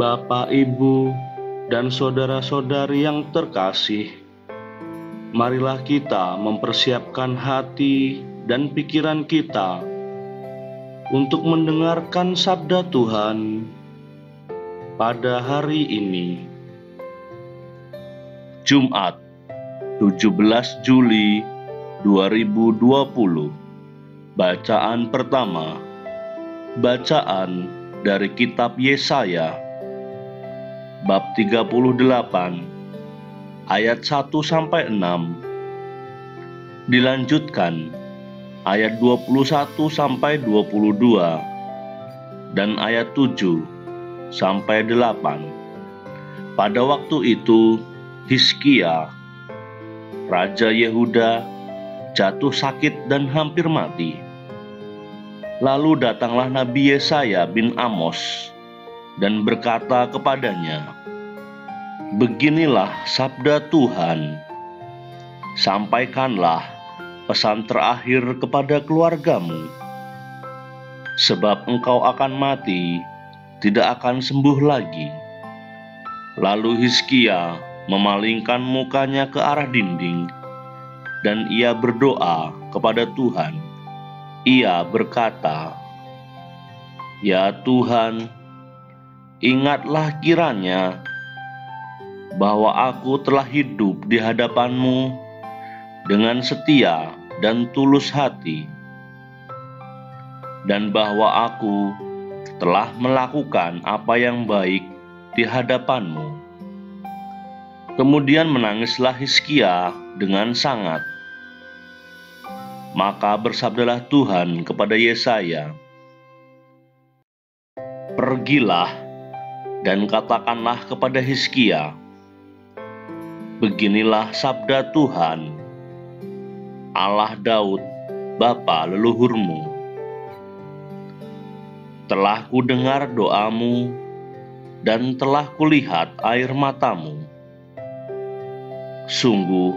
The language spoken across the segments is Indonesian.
Bapak, Ibu, dan saudara-saudari yang terkasih, marilah kita mempersiapkan hati dan pikiran kita untuk mendengarkan sabda Tuhan pada hari ini. Jumat, 17 Juli 2020. Bacaan pertama. Bacaan dari kitab Yesaya bab 38 ayat 1-6. Dilanjutkan ayat 21-22 dan ayat 7-8. Pada waktu itu Hizkia, raja Yehuda, jatuh sakit dan hampir mati. Lalu datanglah Nabi Yesaya bin Amos dan berkata kepadanya, "Beginilah sabda Tuhan, sampaikanlah pesan terakhir kepada keluargamu, sebab engkau akan mati, tidak akan sembuh lagi." Lalu Hizkia memalingkan mukanya ke arah dinding, dan ia berdoa kepada Tuhan. Ia berkata, "Ya Tuhan, ingatlah kiranya bahwa aku telah hidup di hadapan-Mu dengan setia dan tulus hati, dan bahwa aku telah melakukan apa yang baik di hadapan-Mu." Kemudian menangislah Hizkia dengan sangat. Maka bersabdalah Tuhan kepada Yesaya, "Pergilah dan katakanlah kepada Hizkia, beginilah sabda Tuhan, Allah Daud, bapa leluhurmu. Telah kudengar doamu dan telah kulihat air matamu. Sungguh,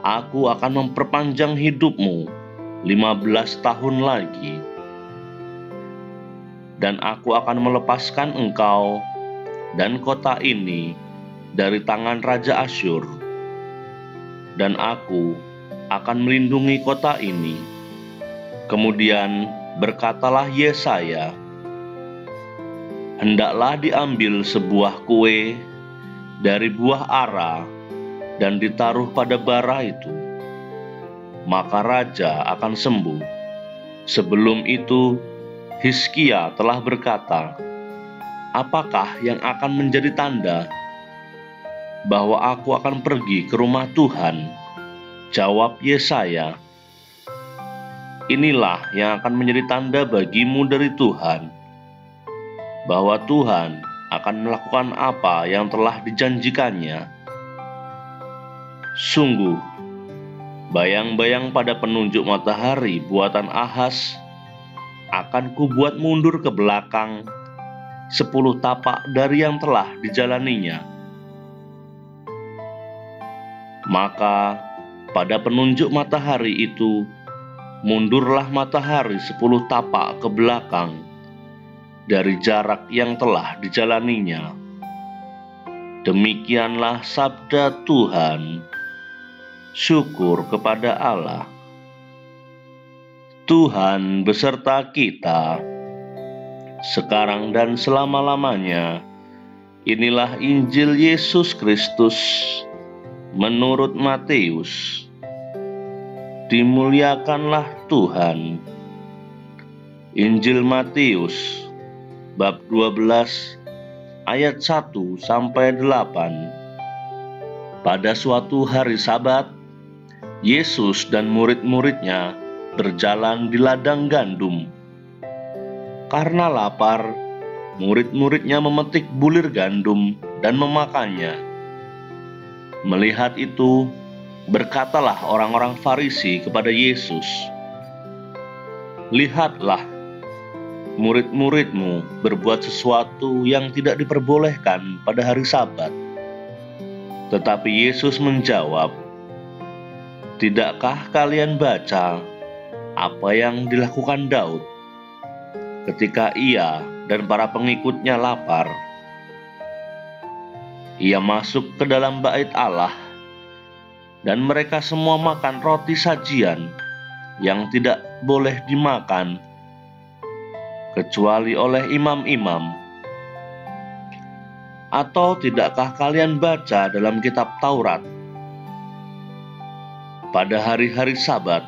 aku akan memperpanjang hidupmu 15 tahun lagi, dan aku akan melepaskan engkau dan kota ini dari tangan Raja Asyur, dan aku akan melindungi kota ini." Kemudian berkatalah Yesaya, "Hendaklah diambil sebuah kue dari buah ara dan ditaruh pada bara itu, maka raja akan sembuh." Sebelum itu Hizkia telah berkata, "Apakah yang akan menjadi tanda bahwa aku akan pergi ke rumah Tuhan?" Jawab Yesaya, "Inilah yang akan menjadi tanda bagimu dari Tuhan, bahwa Tuhan akan melakukan apa yang telah dijanjikannya. Sungguh, bayang-bayang pada penunjuk matahari buatan Ahaz akan kubuat mundur ke belakang 10 tapak dari yang telah dijalaninya. Maka pada penunjuk matahari itu mundurlah matahari 10 tapak ke belakang dari jarak yang telah dijalaninya." Demikianlah sabda Tuhan. Syukur kepada Allah. Tuhan beserta kita, sekarang dan selama-lamanya. Inilah Injil Yesus Kristus menurut Matius. Dimuliakanlah Tuhan. Injil Matius bab 12 ayat 1-8. Pada suatu hari Sabat, Yesus dan murid-muridnya berjalan di ladang gandum. Karena lapar, murid-muridnya memetik bulir gandum dan memakannya. Melihat itu, berkatalah orang-orang Farisi kepada Yesus, "Lihatlah, murid-muridmu berbuat sesuatu yang tidak diperbolehkan pada hari Sabat." Tetapi Yesus menjawab, "Tidakkah kalian baca apa yang dilakukan Daud ketika ia dan para pengikutnya lapar? Ia masuk ke dalam bait Allah, dan mereka semua makan roti sajian yang tidak boleh dimakan kecuali oleh imam-imam. Atau tidakkah kalian baca dalam kitab Taurat? Pada hari-hari Sabat,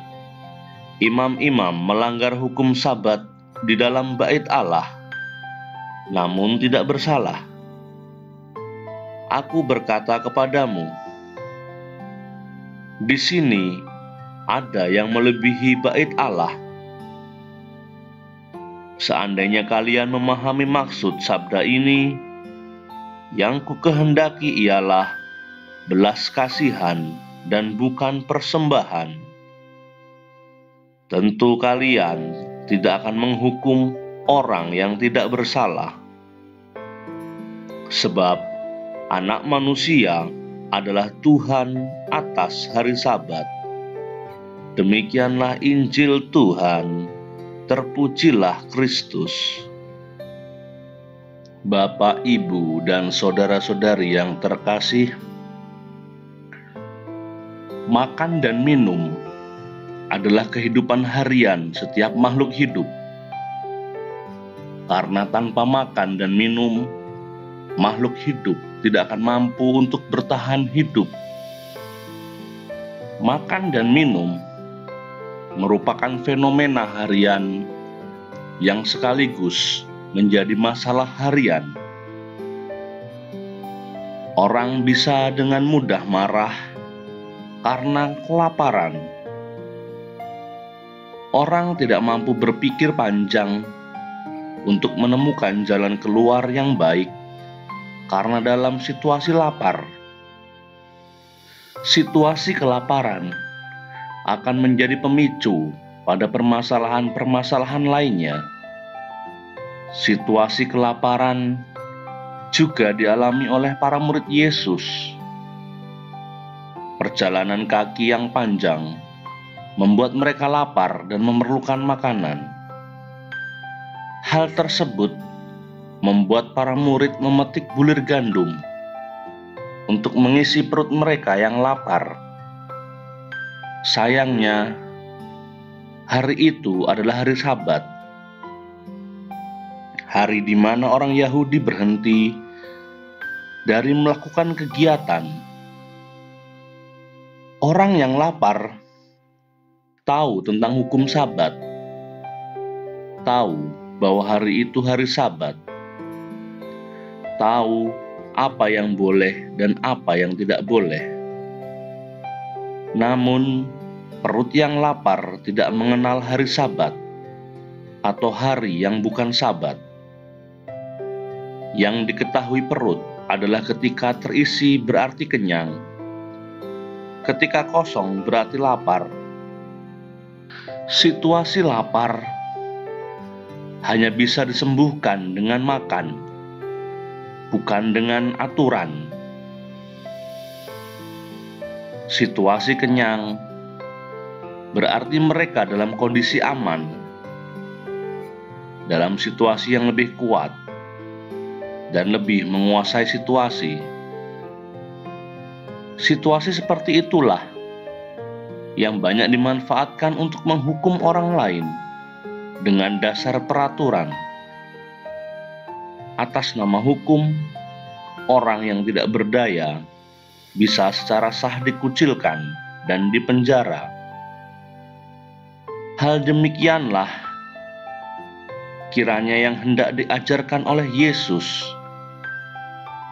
imam-imam melanggar hukum Sabat di dalam bait Allah, namun tidak bersalah. Aku berkata kepadamu, di sini ada yang melebihi bait Allah. Seandainya kalian memahami maksud sabda ini, yang kukehendaki ialah belas kasihan dan bukan persembahan. Tentu kalian tidak akan menghukum orang yang tidak bersalah. Sebab Anak Manusia adalah Tuhan atas hari Sabat. Demikianlah Injil Tuhan. Terpujilah Kristus. Bapak, Ibu, dan saudara-saudari yang terkasih, makan dan minum adalah kehidupan harian setiap makhluk hidup. Karena tanpa makan dan minum, makhluk hidup tidak akan mampu untuk bertahan hidup. Makan dan minum merupakan fenomena harian yang sekaligus menjadi masalah harian. Orang bisa dengan mudah marah karena kelaparan. Orang tidak mampu berpikir panjang untuk menemukan jalan keluar yang baik karena dalam situasi lapar. Situasi kelaparan akan menjadi pemicu pada permasalahan-permasalahan lainnya. Situasi kelaparan juga dialami oleh para murid Yesus. Perjalanan kaki yang panjang membuat mereka lapar dan memerlukan makanan. Hal tersebut membuat para murid memetik bulir gandum untuk mengisi perut mereka yang lapar. Sayangnya, hari itu adalah hari Sabat, hari di mana orang Yahudi berhenti dari melakukan kegiatan. Orang yang lapar tahu tentang hukum Sabat, tahu bahwa hari itu hari Sabat, tahu apa yang boleh dan apa yang tidak boleh. Namun, perut yang lapar tidak mengenal hari Sabat atau hari yang bukan Sabat. Yang diketahui perut adalah ketika terisi berarti kenyang, ketika kosong berarti lapar. Situasi lapar hanya bisa disembuhkan dengan makan, bukan dengan aturan. Situasi kenyang berarti mereka dalam kondisi aman, dalam situasi yang lebih kuat dan lebih menguasai situasi. Situasi seperti itulah yang banyak dimanfaatkan untuk menghukum orang lain dengan dasar peraturan. Atas nama hukum, orang yang tidak berdaya bisa secara sah dikucilkan dan dipenjara. Hal demikianlah kiranya yang hendak diajarkan oleh Yesus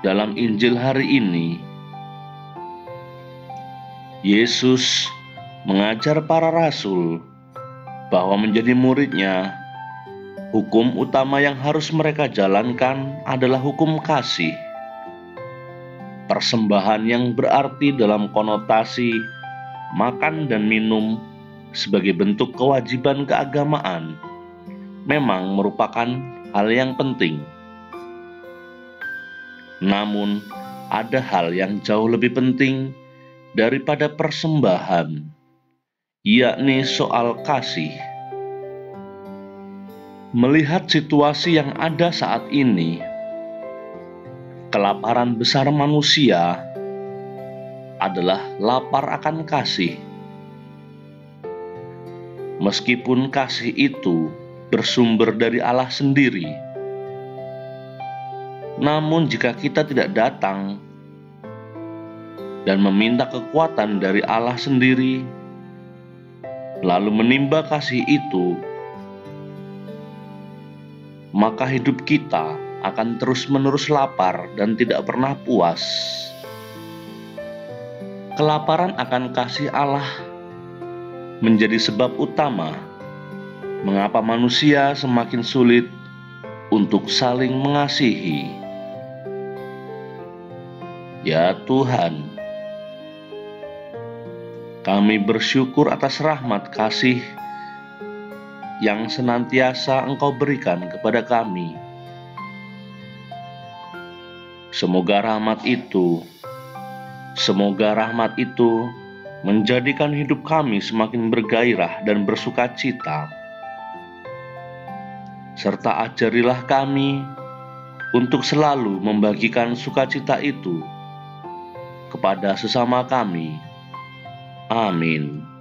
dalam Injil hari ini. Yesus mengajar para rasul bahwa menjadi muridnya, hukum utama yang harus mereka jalankan adalah hukum kasih. Persembahan yang berarti dalam konotasi makan dan minum sebagai bentuk kewajiban keagamaan memang merupakan hal yang penting. Namun, ada hal yang jauh lebih penting daripada persembahan, yakni soal kasih. Melihat situasi yang ada saat ini, Kelaparan besar manusia adalah lapar akan kasih. Meskipun kasih itu bersumber dari Allah sendiri, namun jika kita tidak datang dan meminta kekuatan dari Allah sendiri, lalu menimba kasih itu, maka hidup kita akan terus-menerus lapar dan tidak pernah puas. Kelaparan akan kasih Allah menjadi sebab utama mengapa manusia semakin sulit untuk saling mengasihi. Ya Tuhan, kami bersyukur atas rahmat kasih yang senantiasa Engkau berikan kepada kami. Semoga rahmat itu menjadikan hidup kami semakin bergairah dan bersukacita. Serta ajarilah kami untuk selalu membagikan sukacita itu kepada sesama kami. Amin.